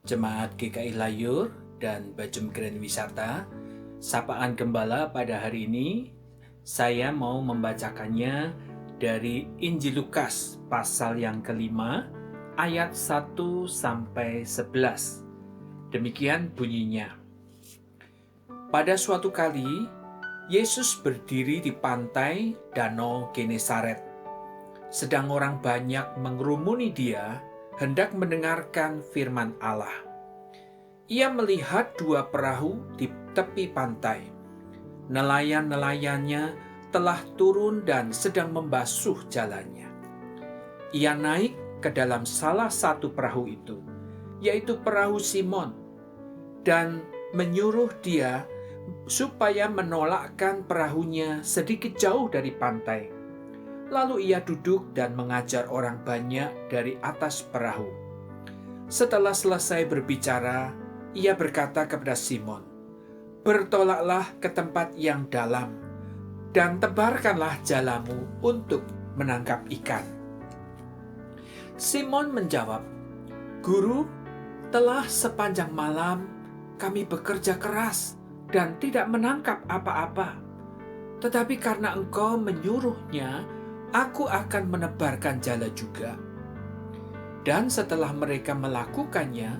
Jemaat GKI Layur dan Bajem Grand Wisata, Sapaan Gembala pada hari ini, saya mau membacakannya dari Injil Lukas pasal yang kelima, ayat 1-11. Demikian bunyinya. Pada suatu kali, Yesus berdiri di pantai Danau Genesaret. Sedang orang banyak mengerumuni dia, hendak mendengarkan firman Allah. Ia melihat dua perahu di tepi pantai. Nelayan-nelayannya telah turun dan sedang membasuh jalannya. Ia naik ke dalam salah satu perahu itu, yaitu perahu Simon, dan menyuruh dia supaya menolakkan perahunya sedikit jauh dari pantai. Lalu ia duduk dan mengajar orang banyak dari atas perahu. Setelah selesai berbicara, ia berkata kepada Simon, "Bertolaklah ke tempat yang dalam, dan tebarkanlah jalamu untuk menangkap ikan." Simon menjawab, "Guru, telah sepanjang malam kami bekerja keras dan tidak menangkap apa-apa. Tetapi karena engkau menyuruhnya, aku akan menebarkan jala juga." Dan setelah mereka melakukannya,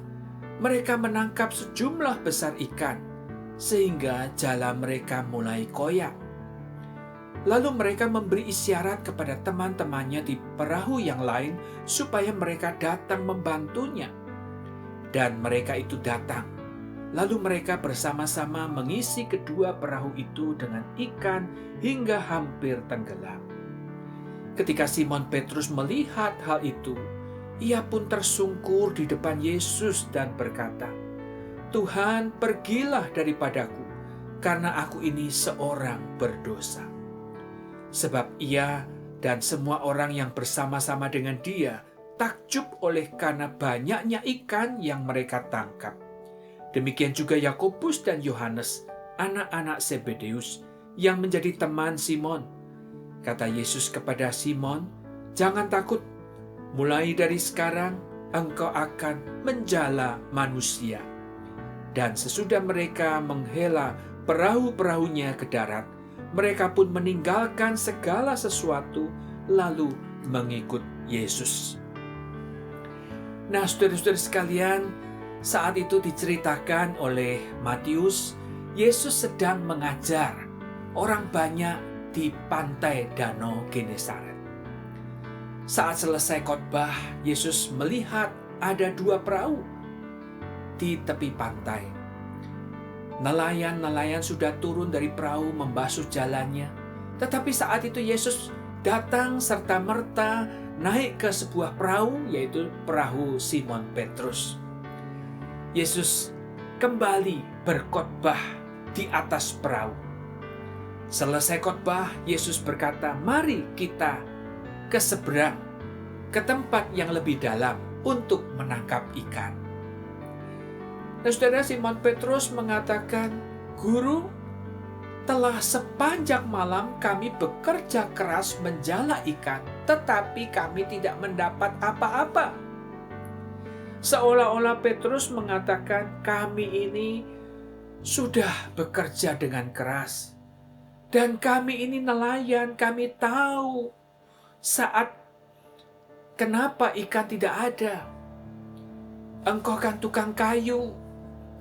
mereka menangkap sejumlah besar ikan, sehingga jala mereka mulai koyak. Lalu mereka memberi isyarat kepada teman-temannya di perahu yang lain supaya mereka datang membantunya. Dan mereka itu datang. Lalu mereka bersama-sama mengisi kedua perahu itu dengan ikan hingga hampir tenggelam. Ketika Simon Petrus melihat hal itu, ia pun tersungkur di depan Yesus dan berkata, "Tuhan, pergilah daripadaku, karena aku ini seorang berdosa." Sebab ia dan semua orang yang bersama-sama dengan dia takjub oleh karena banyaknya ikan yang mereka tangkap. Demikian juga Yakobus dan Yohanes, anak-anak Zebedeus, yang menjadi teman Simon. Kata Yesus kepada Simon, "Jangan takut, mulai dari sekarang engkau akan menjala manusia." Dan sesudah mereka menghela perahu-perahunya ke darat, mereka pun meninggalkan segala sesuatu lalu mengikut Yesus. Nah, saudara-saudara sekalian, saat itu diceritakan oleh Matius, Yesus sedang mengajar orang banyak di pantai Danau Genesaret. Saat selesai khotbah, Yesus melihat ada dua perahu di tepi pantai. Nelayan-nelayan sudah turun dari perahu membasuh jalannya. Tetapi saat itu Yesus datang serta-merta naik ke sebuah perahu, yaitu perahu Simon Petrus. Yesus kembali berkhotbah di atas perahu. Selesai khotbah, Yesus berkata, "Mari kita ke seberang, ke tempat yang lebih dalam untuk menangkap ikan." Nah, saudara, Simon Petrus mengatakan, "Guru, telah sepanjang malam kami bekerja keras menjala ikan, tetapi kami tidak mendapat apa-apa." Seolah-olah Petrus mengatakan, "Kami ini sudah bekerja dengan keras. Dan kami ini nelayan, kami tahu saat kenapa ikan tidak ada. Engkau kan tukang kayu,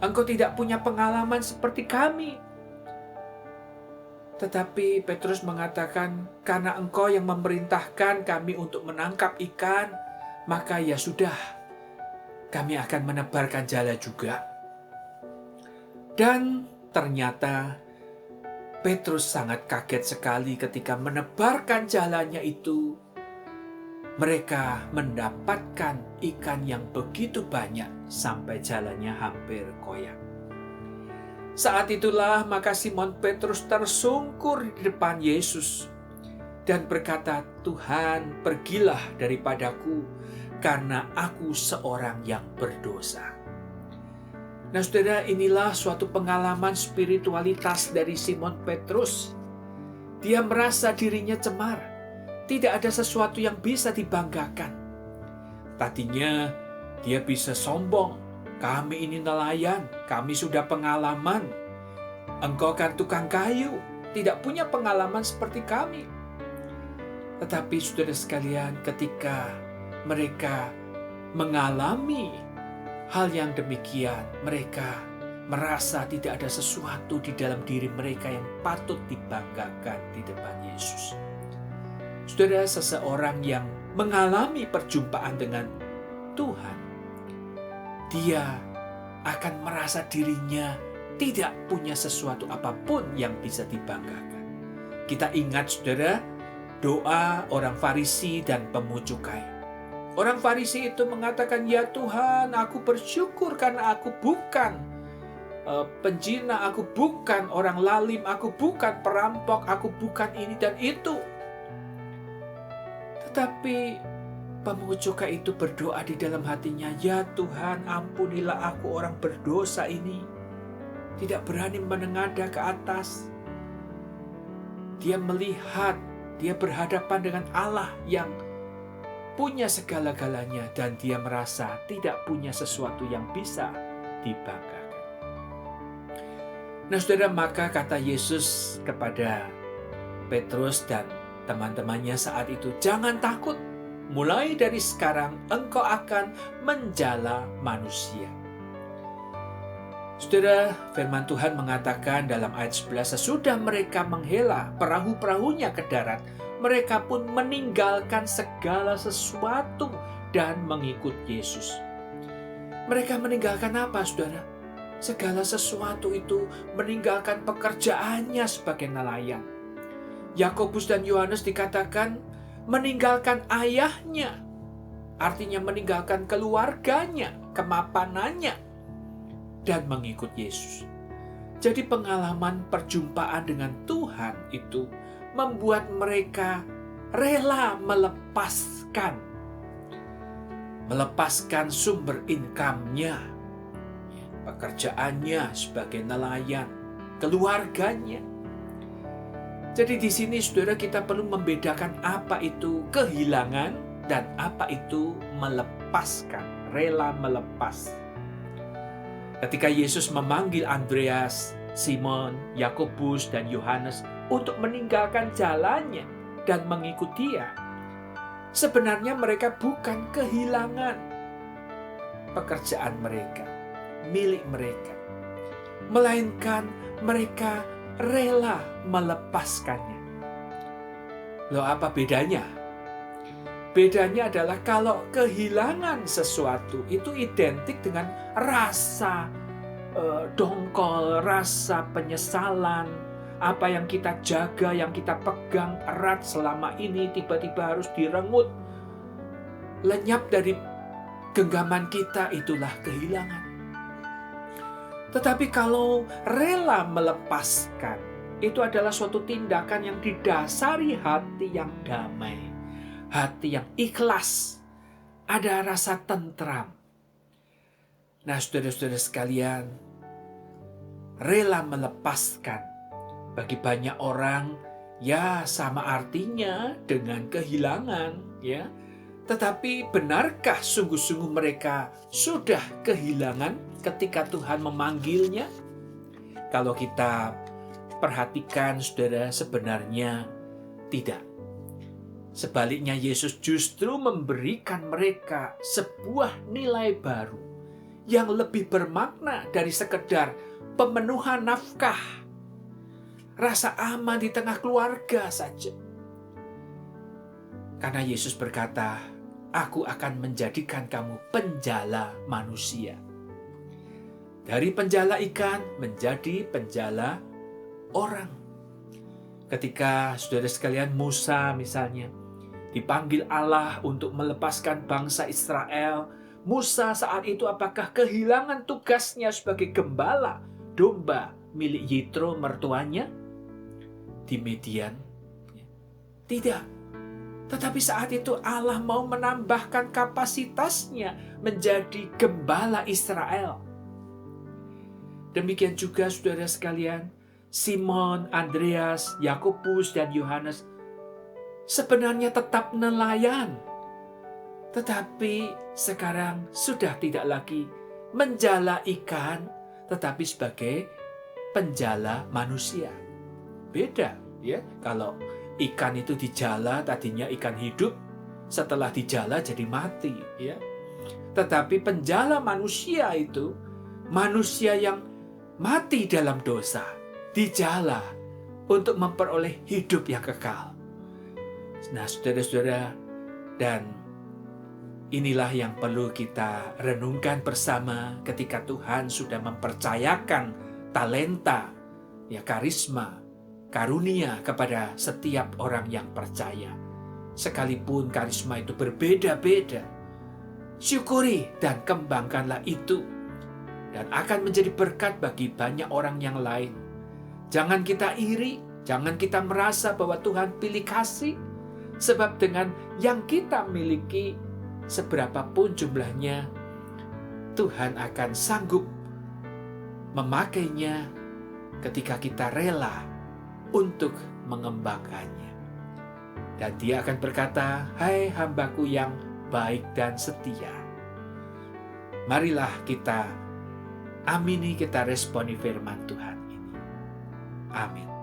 engkau tidak punya pengalaman seperti kami." Tetapi Petrus mengatakan, "Karena engkau yang memerintahkan kami untuk menangkap ikan, maka ya sudah, kami akan menebarkan jala juga." Dan ternyata Petrus sangat kaget sekali ketika menebarkan jalannya itu. Mereka mendapatkan ikan yang begitu banyak sampai jalannya hampir koyak. Saat itulah maka Simon Petrus tersungkur di depan Yesus dan berkata, "Tuhan, pergilah daripadaku, karena aku seorang yang berdosa." Nah, saudara, inilah suatu pengalaman spiritualitas dari Simon Petrus. Dia merasa dirinya cemar. Tidak ada sesuatu yang bisa dibanggakan. Tadinya dia bisa sombong Kami ini nelayan, kami sudah pengalaman. Engkau kan tukang kayu, tidak punya pengalaman seperti kami. Tetapi saudara sekalian, ketika mereka mengalami hal yang demikian, mereka merasa tidak ada sesuatu di dalam diri mereka yang patut dibanggakan di depan Yesus. Saudara, seseorang yang mengalami perjumpaan dengan Tuhan, dia akan merasa dirinya tidak punya sesuatu apapun yang bisa dibanggakan. Kita ingat, saudara, doa orang Farisi dan pemungut cukai. Orang Farisi itu mengatakan, "Ya Tuhan, aku bersyukur karena aku bukan penjina, aku bukan orang lalim, aku bukan perampok, aku bukan ini dan itu." Tetapi pemungut cukai itu berdoa di dalam hatinya, "Ya Tuhan, ampunilah aku orang berdosa ini." Tidak berani menengadah ke atas. Dia melihat, dia berhadapan dengan Allah yang punya segala-galanya dan dia merasa tidak punya sesuatu yang bisa dibanggakan. Nah saudara, maka kata Yesus kepada Petrus dan teman-temannya saat itu, "Jangan takut, mulai dari sekarang engkau akan menjala manusia." Saudara, firman Tuhan mengatakan dalam ayat 11, sesudah mereka menghela perahu-perahunya ke darat, mereka pun meninggalkan segala sesuatu dan mengikut Yesus. Mereka meninggalkan apa, saudara? Segala sesuatu itu, meninggalkan pekerjaannya sebagai nelayan. Yakobus dan Yohanes dikatakan meninggalkan ayahnya, artinya meninggalkan keluarganya, kemapanannya, dan mengikut Yesus. Jadi pengalaman perjumpaan dengan Tuhan itu membuat mereka rela melepaskan sumber income-nya, pekerjaannya sebagai nelayan, keluarganya. Jadi di sini saudara, kita perlu membedakan apa itu kehilangan dan apa itu melepaskan, rela melepas. Ketika Yesus memanggil Andreas, Simon, Yakobus, dan Yohanes untuk meninggalkan jalannya dan mengikut Dia, sebenarnya mereka bukan kehilangan pekerjaan mereka, milik mereka, melainkan mereka rela melepaskannya. Loh, apa bedanya? Bedanya adalah kalau kehilangan sesuatu itu identik dengan rasa dongkol, rasa penyesalan. Apa yang kita jaga, yang kita pegang erat selama ini tiba-tiba harus direnggut, lenyap dari genggaman kita, itulah kehilangan. Tetapi kalau rela melepaskan, itu adalah suatu tindakan yang didasari hati yang damai, hati yang ikhlas, ada rasa tentram. Nah saudara-saudara sekalian, rela melepaskan bagi banyak orang ya sama artinya dengan kehilangan, ya. Tetapi benarkah sungguh-sungguh mereka sudah kehilangan ketika Tuhan memanggilnya? Kalau kita perhatikan saudara, sebenarnya tidak. Sebaliknya Yesus justru memberikan mereka sebuah nilai baru yang lebih bermakna dari sekedar pemenuhan nafkah, rasa aman di tengah keluarga saja. Karena Yesus berkata, "Aku akan menjadikan kamu penjala manusia." Dari penjala ikan menjadi penjala orang. Ketika saudara sekalian Musa misalnya dipanggil Allah untuk melepaskan bangsa Israel, Musa saat itu apakah kehilangan tugasnya sebagai gembala domba milik Yitro mertuanya di Midian? Tidak. Tetapi saat itu Allah mau menambahkan kapasitasnya menjadi gembala Israel. Demikian juga saudara sekalian, Simon, Andreas, Yakobus, dan Yohanes sebenarnya tetap nelayan. Tetapi sekarang sudah tidak lagi menjala ikan, tetapi sebagai penjala manusia. Beda, ya. Kalau ikan itu dijala, tadinya ikan hidup, setelah dijala jadi mati, ya. Tetapi penjala manusia itu manusia yang mati dalam dosa, dijala untuk memperoleh hidup yang kekal. Nah, saudara-saudara, dan inilah yang perlu kita renungkan bersama ketika Tuhan sudah mempercayakan talenta, ya, karisma, karunia kepada setiap orang yang percaya. Sekalipun karisma itu berbeda-beda, syukuri dan kembangkanlah itu, dan akan menjadi berkat bagi banyak orang yang lain. Jangan kita iri, jangan kita merasa bahwa Tuhan pilih kasih, sebab dengan yang kita miliki, seberapapun jumlahnya, Tuhan akan sanggup memakainya ketika kita rela untuk mengembangkannya. Dan Dia akan berkata, "Hai hambaku yang baik dan setia." Marilah kita amini, kita responi firman Tuhan ini. Amin.